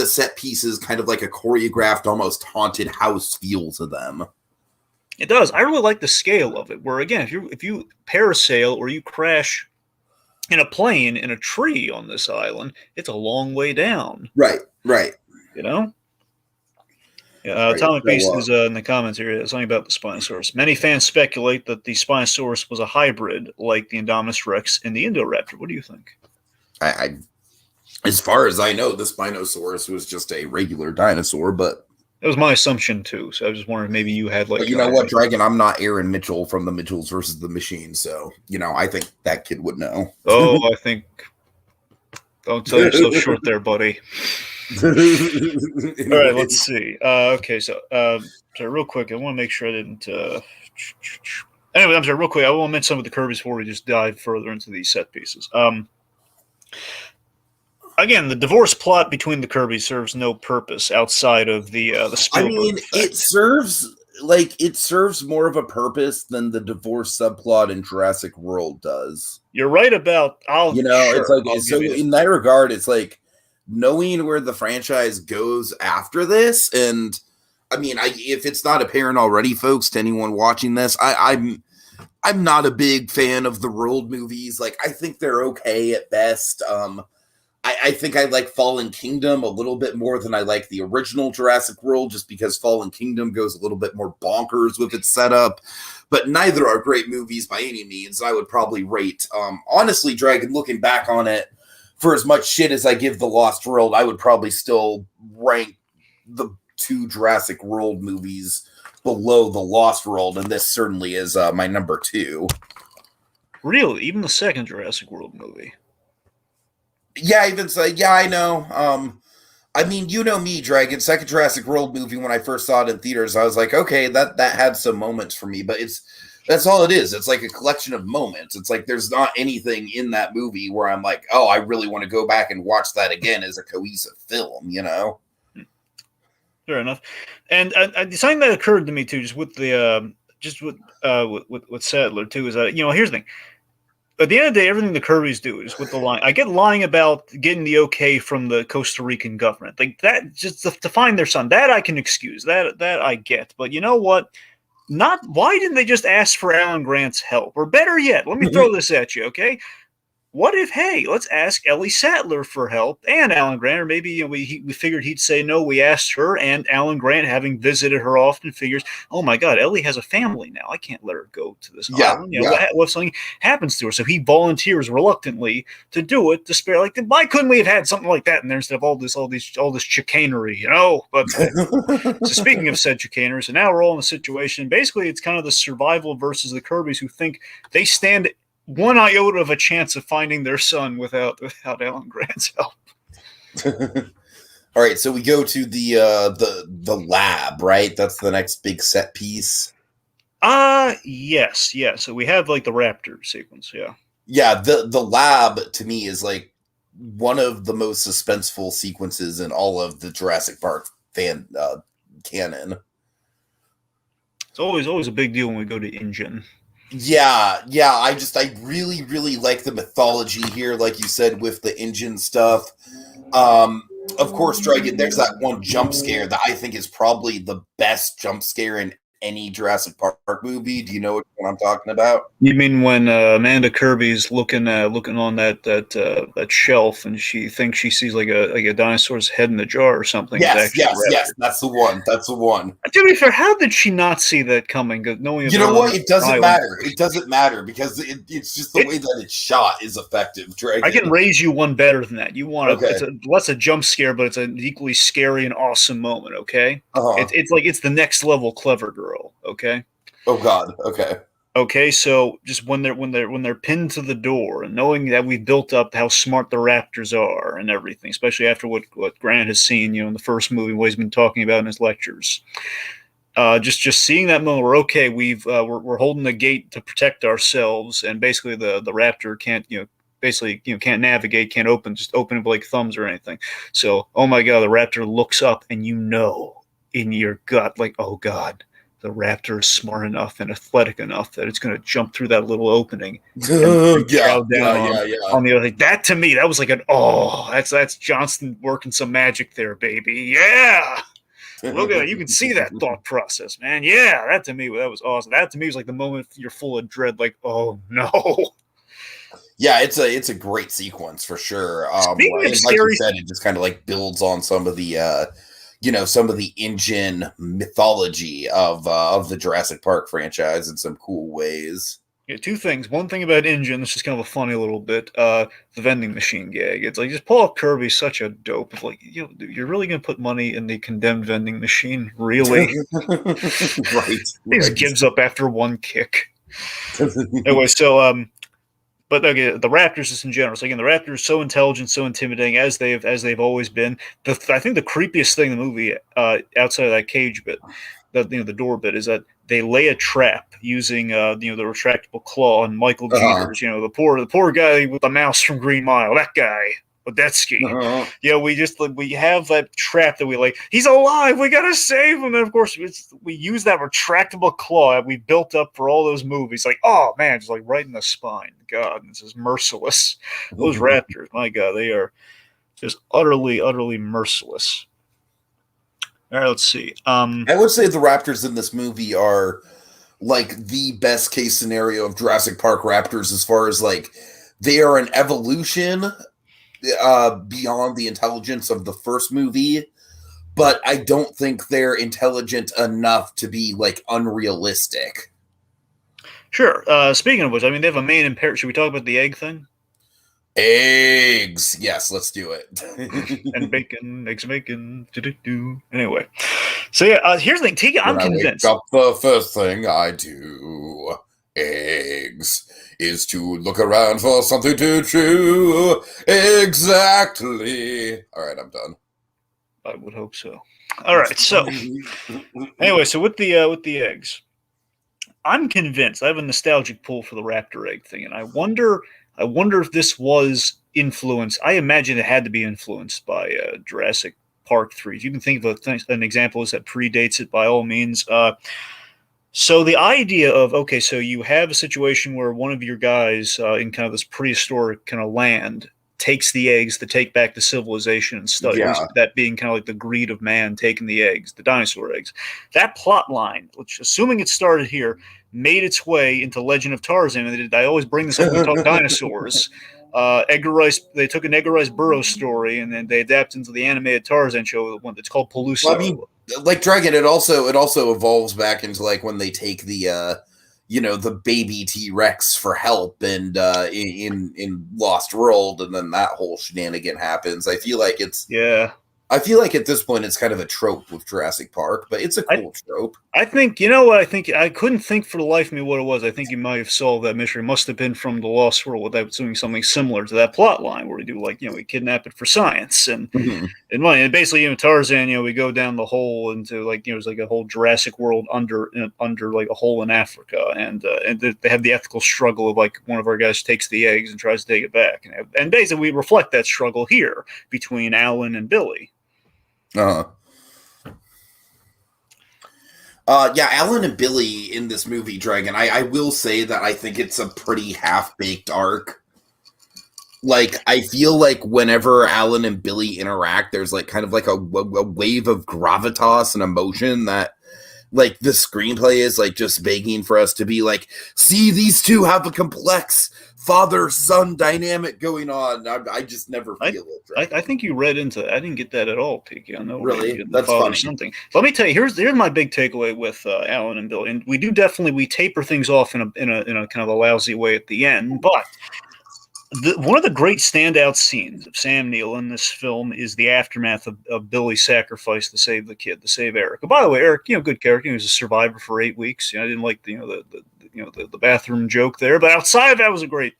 set pieces kind of like a choreographed, almost haunted house feel to them. It does. I really like the scale of it. Where again, if you parasail or you crash in a plane in a tree on this island, it's a long way down. Right. Atomic Beast is in the comments here. Something about the Spinosaurus. Many fans speculate that the Spinosaurus was a hybrid, like the Indominus Rex and the Indoraptor. What do you think? I as far as I know, the Spinosaurus was just a regular dinosaur, but that was my assumption too. So I was just wondering, maybe you had like. But you know what, Dragon? I'm not Aaron Mitchell from the Mitchells versus the Machine, so I think that kid would know. Oh, I think. Don't sell yourself short there, buddy. All right, let's see. Okay, so real quick, I want to make sure I didn't. Anyway, I'm sorry, real quick. I want to mention some of the Kirby's before we just dive further into these set pieces. Again, the divorce plot between the Kirby's serves no purpose outside of the Spielberg effect. it serves more of a purpose than the divorce subplot in Jurassic World does. You're right about it's like so in that regard, it's like knowing where the franchise goes after this, and I mean, if it's not apparent already, folks, to anyone watching this, I'm not a big fan of the World movies. Like, I think they're okay at best. I think I like Fallen Kingdom a little bit more than I like the original Jurassic World, just because Fallen Kingdom goes a little bit more bonkers with its setup. But neither are great movies by any means. I would probably rate, honestly, Dragon, looking back on it, for as much shit as I give The Lost World, I would probably still rank the two Jurassic World movies below The Lost World, and this certainly is my number 2. Really? Even the second Jurassic World movie? Yeah, even so. Yeah, I know. I mean, you know me, Dragon. Second Jurassic World movie, when I first saw it in theaters, I was like, okay, that had some moments for me, but that's all it is. It's like a collection of moments. It's like there's not anything in that movie where I'm like, oh, I really want to go back and watch that again as a cohesive film, you know? Fair enough. And something that occurred to me too, just with the with Sadler too, is that here's the thing. At the end of the day, everything the Kirby's do is with the line. I get lying about getting the okay from the Costa Rican government, like that, just to find their son. That I can excuse. That I get. But you know what? Not why didn't they just ask for Alan Grant's help? Or better yet, let me throw this at you, okay? What if, hey, let's ask Ellie Sattler for help and Alan Grant, or maybe we figured he'd say no. We asked her, and Alan Grant, having visited her often, figures, oh my God, Ellie has a family now. I can't let her go to this island. What if something happens to her? So he volunteers reluctantly to do it to spare. Like, why couldn't we have had something like that in there instead of all this chicanery? But so speaking of said chicanery, so now we're all in a situation. Basically, it's kind of the survival versus the Kirbys, who think they stand one iota of a chance of finding their son without Alan Grant's help. All right, so we go to the lab, right? That's the next big set piece. Yes. So we have like the Raptor sequence, yeah. Yeah, the lab to me is like one of the most suspenseful sequences in all of the Jurassic Park canon. It's always a big deal when we go to Engine. Yeah, I really, really like the mythology here, like you said, with the engine stuff. Of course, Dragon, there's that one jump scare that I think is probably the best jump scare in any Jurassic Park movie. Do you know what I'm talking about? You mean when Amanda Kirby's looking on that shelf, and she thinks she sees like a dinosaur's head in the jar or something? Yes. That's the one. To be fair, how did she not see that coming? Knowing you know what, it doesn't matter. It doesn't matter because it's just the way that it's shot is effective. Dragon. I can raise you one better than that. You want it's less a jump scare, but it's an equally scary and awesome moment. Okay, it's the next level clever girl. Okay. Oh God. Okay. Okay, so just when they're pinned to the door, and knowing that we've built up how smart the Raptors are and everything, especially after what Grant has seen, in the first movie, what he's been talking about in his lectures. Just seeing that moment, we're holding the gate to protect ourselves, and basically the Raptor can't can't navigate, can't open it like thumbs or anything. So, oh my God, the Raptor looks up, and in your gut, like, oh God, the Raptor is smart enough and athletic enough that it's going to jump through that little opening. On the other thing, that to me, that was like that's Johnston working some magic there, baby. Yeah. Look at it. You can see that thought process, man. Yeah, that to me, that was awesome. That to me was like the moment you're full of dread, like, oh no. Yeah, it's a great sequence for sure. Speaking of like scary, you said, it just kind of like builds on some of the some of the engine mythology of the Jurassic Park franchise in some cool ways. Yeah, two things. One thing about Engine, this is kind of a funny little bit. The vending machine gag. It's like just Paul Kirby's such a dope. It's like, you're really gonna put money in the condemned vending machine, really? Right. He just gives up after one kick. Anyway, so but okay, the Raptors just in general. So again, the Raptors so intelligent, so intimidating as they've always been. I think the creepiest thing in the movie, outside of that cage bit, the door bit, is that they lay a trap using the retractable claw on Michael Jeters. The poor guy with the mouse from Green Mile. That guy. Odetsky. We have that trap that we like. He's alive. We gotta save him. And of course, we use that retractable claw that we built up for all those movies. Like, oh man, just like right in the spine. God, this is merciless. Those Raptors, my God, they are just utterly, utterly merciless. All right, let's see. I would say the Raptors in this movie are like the best case scenario of Jurassic Park Raptors, as far as like they are an evolution beyond the intelligence of the first movie, but I don't think they're intelligent enough to be like unrealistic. Sure. Speaking of which, I mean, they have a main imperative. Should we talk about the egg thing? Eggs. Yes, let's do it. And bacon, eggs, bacon. Anyway, so yeah, here's the thing. Tiki, I'm convinced. Wake up, the first thing I do, eggs, is to look around for something to chew. Exactly. All right, I'm done. I would hope so. All right. So anyway, so with the eggs, I'm convinced I have a nostalgic pull for the raptor egg thing, and I wonder if this was influenced. I imagine it had to be influenced by Jurassic Park 3. If you can think of an example that predates it, by all means. So the idea of, okay, so you have a situation where one of your guys in kind of this prehistoric kind of land takes the eggs to take back the civilization and stuff. At least that being kind of like the greed of man taking the eggs, the dinosaur eggs. That plot line, which assuming it started here, made its way into Legend of Tarzan. And I always bring this up when we talk dinosaurs. Edgar Rice, they took an Edgar Rice Burroughs story and then they adapted into the animated Tarzan show, one that's called Peluso. Well, I mean, like Dragon, it also evolves back into like when they take the the baby T-Rex for help and in Lost World, and then that whole shenanigan happens. I feel like at this point it's kind of a trope with Jurassic Park, but it's a cool trope. I think, you know what, I think I couldn't think for the life of me what it was. I think you might have solved that mystery. It must have been from the Lost World, without doing something similar to that plot line where we do we kidnap it for science and money. And basically, Tarzan, we go down the hole into there's like a whole Jurassic World under like a hole in Africa, and they have the ethical struggle of like one of our guys takes the eggs and tries to take it back, and basically we reflect that struggle here between Alan and Billy. Alan and Billy in this movie, Dragon, I will say that I think it's a pretty half-baked arc. Like, I feel like whenever Alan and Billy interact, there's like kind of like a wave of gravitas and emotion that like the screenplay is like just begging for us to be like, see, these two have a complex father-son dynamic going on. I just never feel it. I think you read into that. I didn't get that at all, Tiki. I know really that's funny. Something. Let me tell you. Here's my big takeaway with Alan and Billy. And we taper things off in a kind of a lousy way at the end. But one of the great standout scenes of Sam Neill in this film is the aftermath of Billy's sacrifice to save the kid, to save Eric. And by the way, Eric, good character. He was a survivor for 8 weeks. I didn't like the bathroom joke there, but outside of that was a great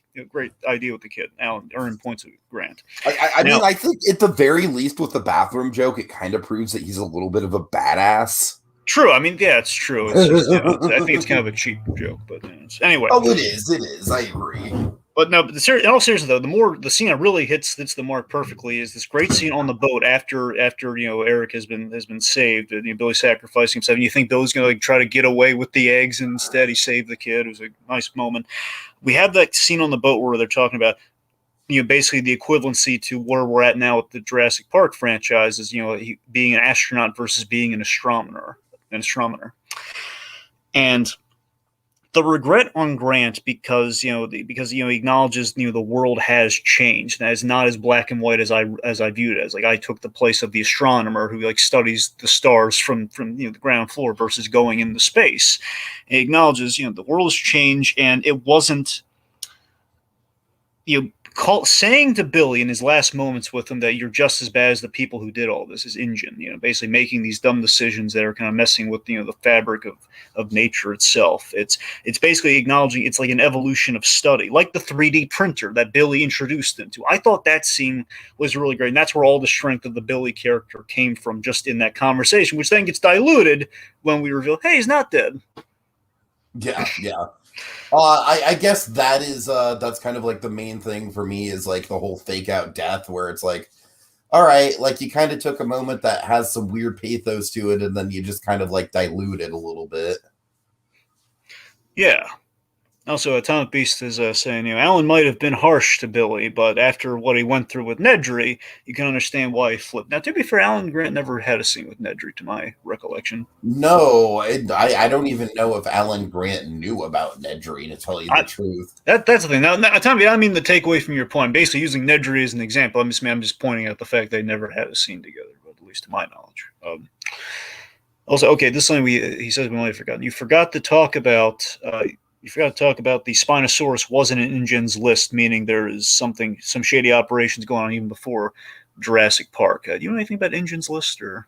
idea with the kid. Alan earned points of Grant. I mean, I think at the very least with the bathroom joke, it kind of proves that he's a little bit of a badass. True. I mean, yeah, it's true. It's just, I think it's kind of a cheap joke, but anyway. Oh, it is. I agree. But no, but in all seriousness though, the scene that really hits the mark perfectly is this great scene on the boat after Eric has been saved, and Billy sacrificing himself, and you think Billy's going to try to get away with the eggs, and instead he saved the kid. It was a nice moment. We have that scene on the boat where they're talking about basically the equivalency to where we're at now with the Jurassic Park franchise is being an astronaut versus being an astronomer, and the regret on Grant because he acknowledges the world has changed and it's not as black and white as I viewed it as. Like, I took the place of the astronomer who studies the stars from the ground floor versus going into space. And he acknowledges the world has changed, and it wasn't saying to Billy in his last moments with him that you're just as bad as the people who did all this is Injun, basically making these dumb decisions that are kind of messing with the fabric of nature itself. It's basically acknowledging it's like an evolution of study, like the 3D printer that Billy introduced into. I thought that scene was really great, and that's where all the strength of the Billy character came from, just in that conversation, which then gets diluted when we reveal, hey, he's not dead. Yeah. I guess that's kind of like the main thing for me is like the whole fake out death, where it's like, all right, like you kind of took a moment that has some weird pathos to it, and then you just kind of like dilute it a little bit. Yeah. Also, Atomic Beast is saying, Alan might have been harsh to Billy, but after what he went through with Nedry, you can understand why he flipped. Now, to be fair, Alan Grant never had a scene with Nedry, to my recollection. No, I don't even know if Alan Grant knew about Nedry, to tell you the truth. That's the thing. Now, Tommy, I mean to take away from your point. Basically, using Nedry as an example, I'm just pointing out the fact they never had a scene together, but at least to my knowledge. Also, okay, this is something he says we might have forgotten. You forgot to talk about the Spinosaurus wasn't in InGen's list, meaning there is some shady operations going on even before Jurassic Park. Do you know anything about InGen's list, or?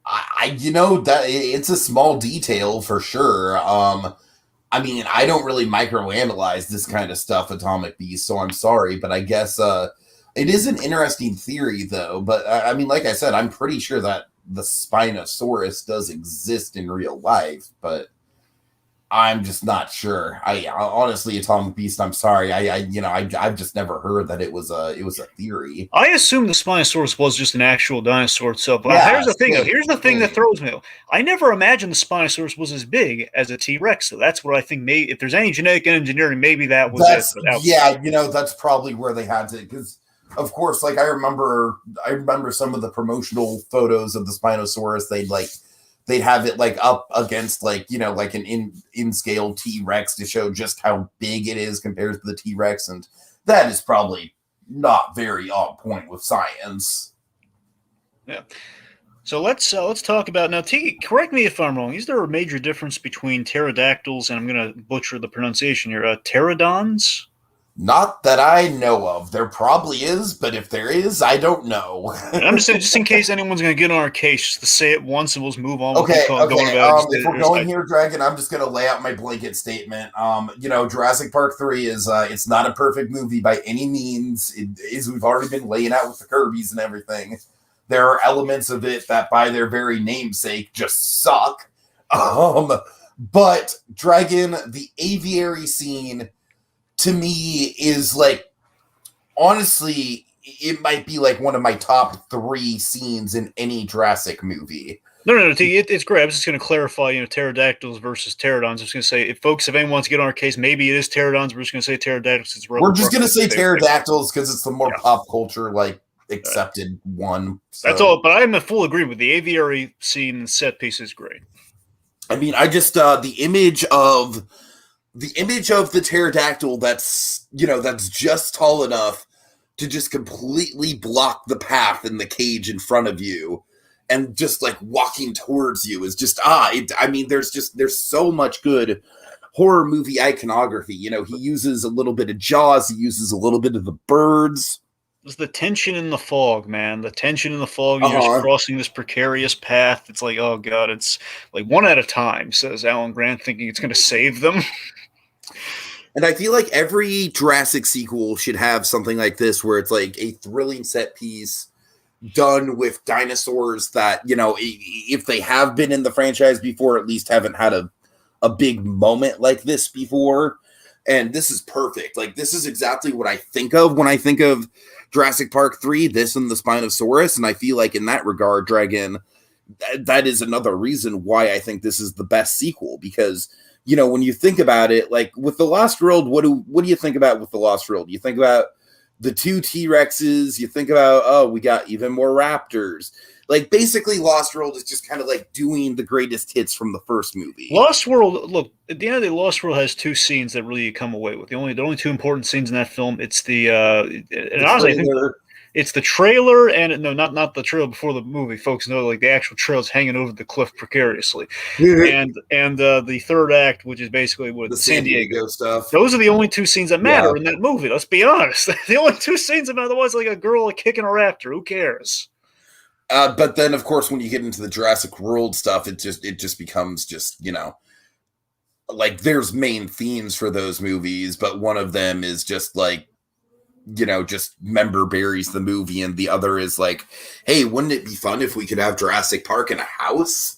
That it's a small detail for sure. I mean, I don't really microanalyze this kind of stuff, Atomic Beast, so I'm sorry, but I guess It is an interesting theory, though. But I mean, like I said, I'm pretty sure that the Spinosaurus does exist in real life, but I'm just not sure. I honestly, Atomic Beast. I'm sorry. I've just never heard that it was a theory. I assume the Spinosaurus was just an actual dinosaur itself. But Yeah, here's the thing, though. Here's the thing that same. throws me. I never imagined the Spinosaurus was as big as a T-Rex. So that's what I think. Maybe if there's any genetic engineering, maybe that was it. That's But outside, yeah. That's probably where they had to, because of course, like I remember some of the promotional photos of the Spinosaurus. They'd have it like up against like like an in scale T-Rex to show just how big it is compared to the T-Rex, and that is probably not very on point with science. yeah. So let's talk about now. Tiki, correct me if I'm wrong. Is there a major difference between pterodactyls and I'm going to butcher the pronunciation here? Pterodons? Not that I know of. There probably is, but if there is, I don't know. I'm just saying, just in case anyone's going to get on our case, just to say it once and we'll just move on. Okay, Going okay. about If we're going here, Dragon, I'm just gonna lay out my blanket statement. Jurassic Park 3 is it's not a perfect movie by any means. It is, we've already been laying out with the Kirby's and everything. There are elements of it that, by their very namesake, just suck. But Dragon, the aviary scene, to me, is like, honestly, it might be like one of my top 3 scenes in any Jurassic movie. No, it's great. I was just going to clarify, pterodactyls versus pterodons. I was going to say, if anyone wants to get on our case, maybe it is pterodons. We're just going to say pterodactyls. We're just going to say pterodactyls because it's the more pop culture, like, accepted one. So. That's all. But I'm in full agreement with the aviary scene and set piece is great. I mean, I just the image of the pterodactyl that's just tall enough to just completely block the path in the cage in front of you and just like walking towards you is just there's so much good horror movie iconography. He uses a little bit of Jaws, he uses a little bit of the birds. It's the tension in the fog, man. The tension in the fog. You're just crossing this precarious path. It's like, oh god, it's like one at a time, says Alan Grant, thinking it's going to save them. And I feel like every Jurassic sequel should have something like this, where it's like a thrilling set piece done with dinosaurs that, if they have been in the franchise before, at least haven't had a big moment like this before. And this is perfect. Like, this is exactly what I think of when I think of Jurassic Park 3, this and the Spinosaurus. And I feel like in that regard, Dragon, that is another reason why I think this is the best sequel, because when you think about it, like with The Lost World, what do you think about with The Lost World? You think about the 2 T-Rexes, you think about, we got even more Raptors. Like, basically, Lost World is just kind of like doing the greatest hits from the first movie. Lost World, look, at the end of the day, Lost World has 2 scenes that really come away with. The only 2 important scenes in that film, it's the honestly, I think it's the trailer and no, not the trailer before the movie. Folks know, like, the actual trail's hanging over the cliff precariously, and the third act, which is basically what the San Diego stuff. Those are the only 2 scenes that matter in that movie. Let's be honest. The only 2 scenes that matter. Otherwise, like a girl kicking a raptor. Who cares? But then, of course, when you get into the Jurassic World stuff, it just becomes just, like, there's main themes for those movies, but one of them is just like, just member buries the movie, and the other is like, hey, wouldn't it be fun if we could have Jurassic Park in a house?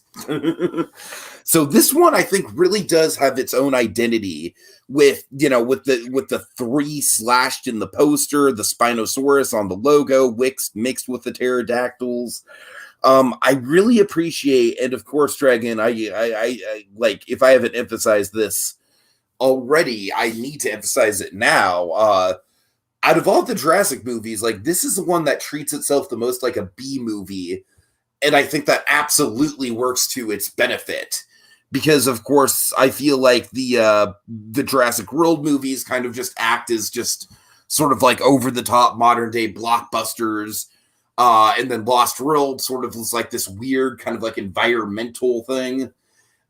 So this one, I think, really does have its own identity with the 3 slashed in the poster, the Spinosaurus on the logo, mixed with the pterodactyls. I really appreciate, and of course, Dragon, I like, if I haven't emphasized this already, I need to emphasize it now. Out of all the Jurassic movies, like, this is the one that treats itself the most like a B movie, and I think that absolutely works to its benefit. Because, of course, I feel like the Jurassic World movies kind of just act as just sort of like over-the-top modern-day blockbusters, and then Lost World sort of was like this weird kind of like environmental thing.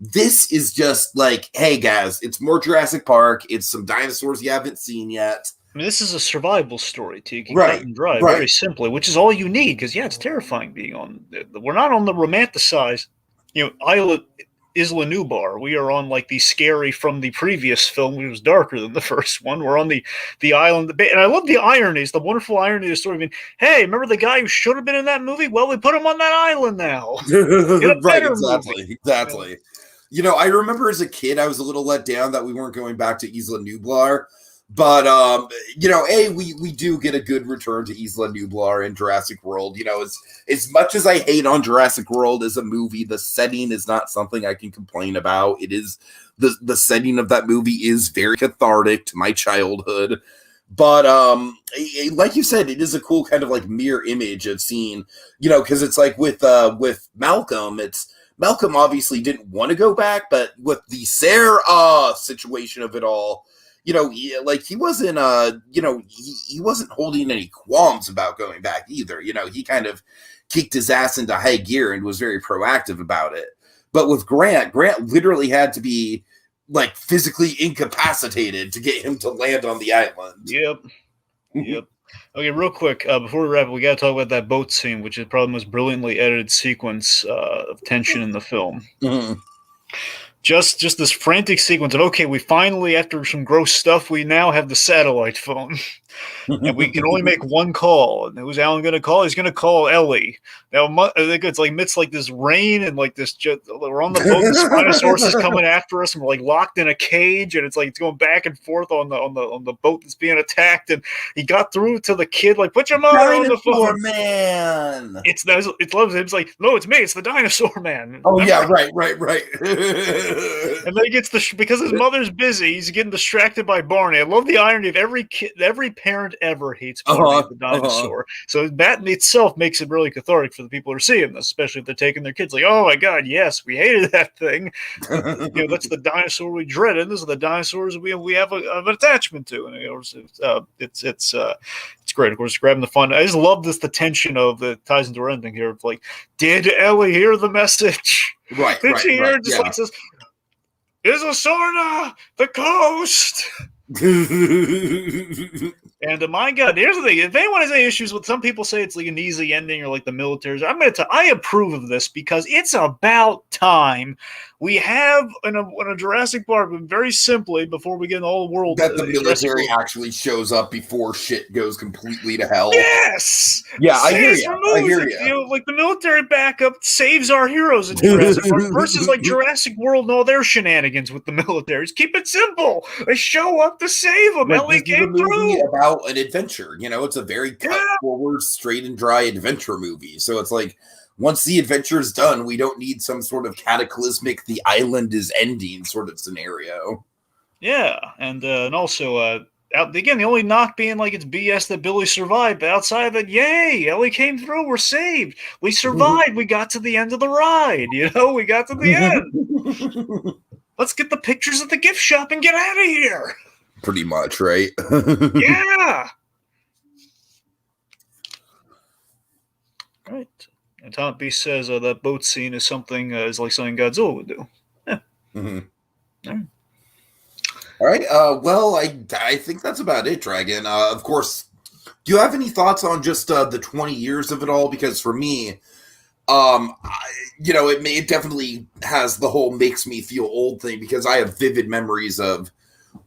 This is just like, hey, guys, it's more Jurassic Park. It's some dinosaurs you haven't seen yet. I mean, this is a survival story, Tiki, right, cut and dry, very simply, which is all you need, because, it's terrifying being on. We're not on the romanticized, Isla Nublar. We are on like the scary from the previous film, which was darker than the first one. We're on the island, and I love the ironies, the wonderful irony of the story. I mean, hey, remember the guy who should have been in that movie? Well, we put him on that island now. Right, exactly. You know, I remember as a kid, I was a little let down that we weren't going back to Isla Nublar. But, you know, we do get a good return to Isla Nublar in Jurassic World. You know, as much as I hate on Jurassic World as a movie, the setting is not something I can complain about. It is, the setting of that movie is very cathartic to my childhood. But, like you said, it is a cool kind of like mirror image of seeing, you know, because it's like with Malcolm, Malcolm obviously didn't want to go back, but with the Sarah situation of it all, you know, he wasn't, you know, he wasn't holding any qualms about going back either. You know, he kind of kicked his ass into high gear and was very proactive about it. But with Grant literally had to be like physically incapacitated to get him to land on the island. Yep. Okay, real quick, before we wrap up, we got to talk about that boat scene, which is probably the most brilliantly edited sequence of tension in the film. Mm-hmm. Just this frantic sequence of, okay, we finally, after some gross stuff, we now have the satellite phone. And we can only make one call. And who's Alan going to call? He's going to call Ellie. Now, I think it's like amidst like this rain and like this, we're on the boat, the Spinosaurus is coming after us, and we're like locked in a cage, and it's like it's going back and forth on the boat that's being attacked. And he got through to the kid, like, put your mother on the phone. Man. It's loves him. It's like, no, it's me. It's the dinosaur man. Oh, yeah, right. And then he gets because his mother's busy, he's getting distracted by Barney. I love the irony of every parent ever hates Barney the dinosaur. So that in itself makes it really cathartic for the people who are seeing this, especially if they're taking their kids like, oh my God, yes, we hated that thing. You know, that's the dinosaur we dreaded. This is the dinosaurs we have an attachment to. And it's great. Of course, grabbing the fun. I just love the tension of the ties into our ending here. Of like, did Ellie hear the message? Right. Did she hear it? Just like says, "Is a Sorna the coast?" And my God, here's the thing: if anyone has any issues with, some people say it's like an easy ending or like the military, I'm going to tell. I approve of this because it's about time we have in a Jurassic Park, very simply, before we get in the whole world, that the military actually shows up before shit goes completely to hell. Yes. Yeah, I hear you. You know, like the military backup saves our heroes in Jurassic Park versus like Jurassic World and all their shenanigans with the militaries. Keep it zzsimple. They show up to save them. Like, Ellie this is a came movie through. about an adventure. You know, it's a very cut forward, straight and dry adventure movie. So it's like, once the adventure is done, we don't need some sort of cataclysmic, the island is ending sort of scenario. Yeah, and also, again, the only knock being like it's BS that Billy survived, but outside of that, yay, Ellie came through, we're saved. We survived, we got to the end of the ride, you know, we got to the end. Let's get the pictures at the gift shop and get out of here. Pretty much, right? Yeah. Right. And Tom B says that boat scene is something like something Godzilla would do. Yeah. Mm-hmm. All right. Well, I think that's about it, Dragon. Of course, do you have any thoughts on just the 20 years of it all? Because for me, you know, it definitely has the whole makes me feel old thing, because I have vivid memories of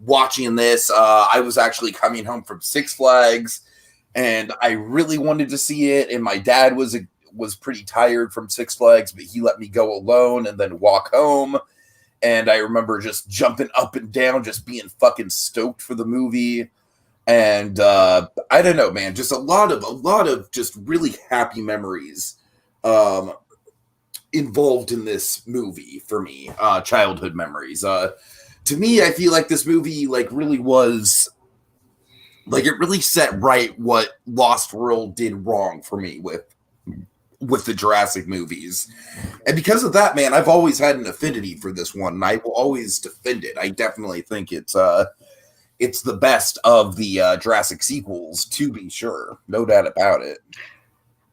watching this. I was actually coming home from Six Flags, and I really wanted to see it, and my dad was pretty tired from Six Flags, but he let me go alone and then walk home. And I remember just jumping up and down, just being fucking stoked for the movie. And I don't know, man, just a lot of just really happy memories involved in this movie for me, childhood memories. To me, I feel like this movie really was, it really set right what Lost World did wrong for me with the Jurassic movies. And because of that, man, I've always had an affinity for this one, and I will always defend it. I definitely think it's the best of the Jurassic sequels, to be sure. No doubt about it.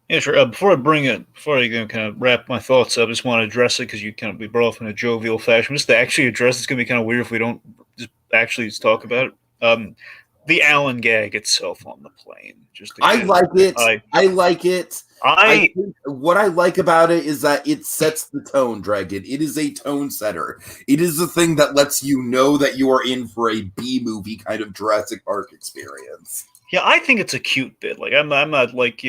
Yeah, sure. Before I kind of wrap my thoughts up, I just want to address it because we brought off in a jovial fashion. Just to actually address it's going to be kind of weird if we don't just actually talk about it. the Allen gag itself on the plane. Just I again, like it. I like it. I think what I like about it is that it sets the tone, Dragon. It is a tone setter. It is a thing that lets you know that you are in for a B movie kind of Jurassic Park experience. Yeah, I think it's a cute bit. Like I'm not like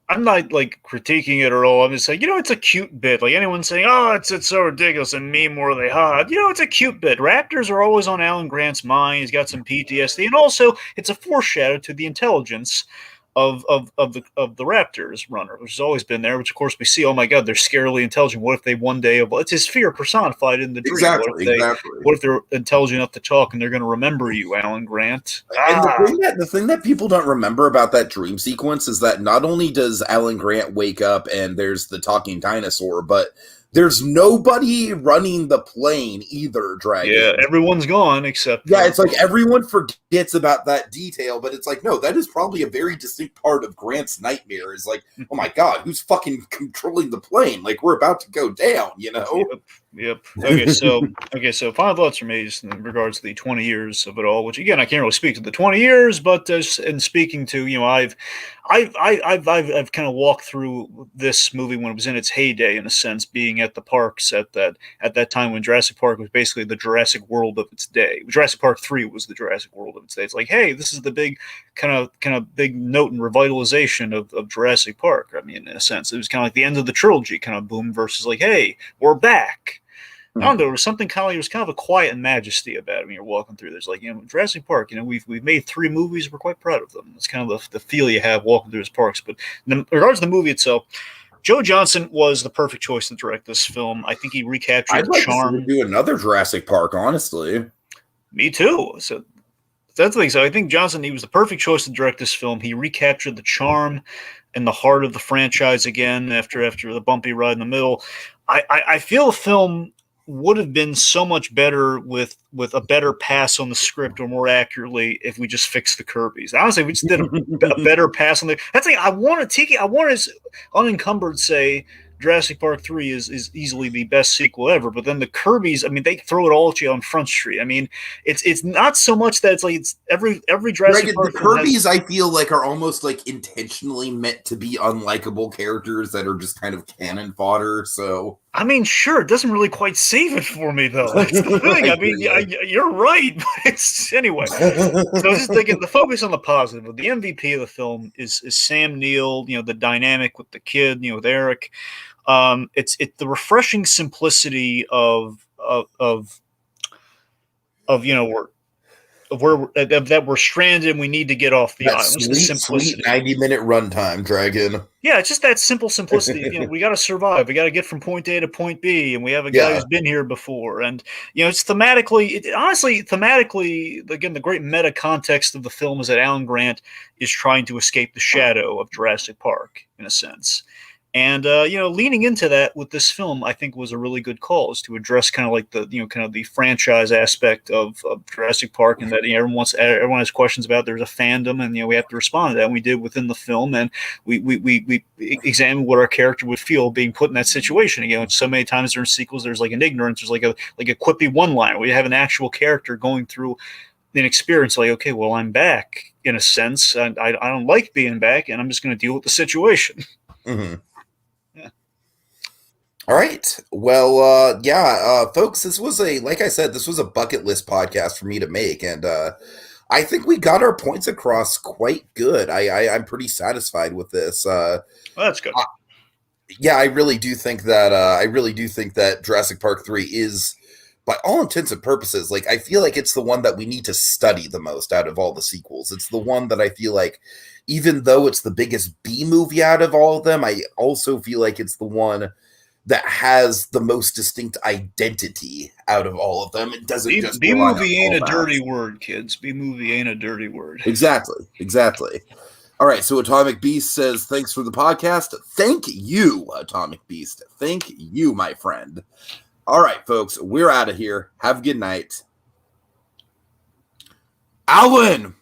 I'm not like critiquing it at all. I'm just saying, it's a cute bit. Like anyone saying, "Oh, it's so ridiculous," and meme worthy. It's a cute bit. Raptors are always on Alan Grant's mind. He's got some PTSD, and also it's a foreshadow to the intelligence of the Raptors runner, which has always been there. Which of course we see. Oh my God, they're scarily intelligent. What if they one day? It's his fear personified in the dream. Exactly. What if they're intelligent enough to talk and they're going to remember you, Alan Grant? And the thing that people don't remember about that dream sequence is that not only does Alan Grant wake up and there's the talking dinosaur, but there's nobody running the plane either, Dragon. Yeah, everyone's gone except... Yeah, it's like everyone forgets about that detail, but it's like, no, that is probably a very distinct part of Grant's nightmare. Is like, oh my God, who's fucking controlling the plane? Like, we're about to go down, Yep. Okay, so final thoughts from me just in regards to the 20 years of it all, which again I can't really speak to the 20 years, but in speaking to, I've kind of walked through this movie when it was in its heyday, in a sense, being at the parks at that time when Jurassic Park was basically the Jurassic World of its day. Jurassic Park 3 was the Jurassic World of its day. It's like, hey, this is the big kind of big note and revitalization of Jurassic Park. I mean, in a sense, it was kind of like the end of the trilogy, kind of boom versus like, hey, we're back. I don't know. There was something there was kind of a quiet majesty about it when you're walking through. There's like, Jurassic Park. We've made 3 movies. We're quite proud of them. It's kind of the feel you have walking through his parks. But in regards to the movie itself, Joe Johnston was the perfect choice to direct this film. I think he recaptured the charm. I'd like to do another Jurassic Park, honestly. Me too. So that's the thing. So I think Johnston, he was the perfect choice to direct this film. He recaptured the charm and the heart of the franchise again after the bumpy ride in the middle. I feel the film would have been so much better with a better pass on the script, or more accurately, if we just fixed the Kirby's. Honestly, we just did a better pass on the. That's like I want to unencumbered say Jurassic Park 3 is easily the best sequel ever, but then the Kirby's, I mean, they throw it all at you on Front Street. I mean, it's not so much that it's like it's every Jurassic Park. The Kirby's, I feel like, are almost like intentionally meant to be unlikable characters that are just kind of cannon fodder. So I mean, sure, it doesn't really quite save it for me, though. That's the thing. I mean, you're right, but it's anyway. So just thinking, the focus on the positive. The MVP of the film is Sam Neill. The dynamic with the kid. With Eric. It's the refreshing simplicity of that we're stranded and we need to get off the island. Sweet 90-minute runtime, Dragon. Yeah, it's just that simple simplicity. We got to survive. We got to get from point A to point B, and we have a guy who's been here before. And it's thematically, again, the great meta context of the film is that Alan Grant is trying to escape the shadow of Jurassic Park, in a sense. And leaning into that with this film, I think was a really good call, is to address kind of like the franchise aspect of Jurassic Park, and that everyone has questions about. There's a fandom, and we have to respond to that. And we did within the film, and we examined what our character would feel being put in that situation. Again, so many times during sequels, there's like an ignorance, there's like a quippy one-liner. We have an actual character going through an experience like, okay, well, I'm back in a sense. I don't like being back, and I'm just going to deal with the situation. Mm-hmm. All right. Well, folks, this was a bucket list podcast for me to make. And I think we got our points across quite good. I'm pretty satisfied with this. Well, that's good. I really do think that Jurassic Park 3 is, by all intents and purposes, like, I feel like it's the one that we need to study the most out of all the sequels. It's the one that I feel like, even though it's the biggest B movie out of all of them, I also feel like it's the one that has the most distinct identity out of all of them. It doesn't just B movie ain't a dirty word, kids. B movie ain't a dirty word. Exactly. All right, so Atomic Beast says, thanks for the podcast. Thank you, Atomic Beast. Thank you, my friend. All right, folks, we're out of here. Have a good night. Alan!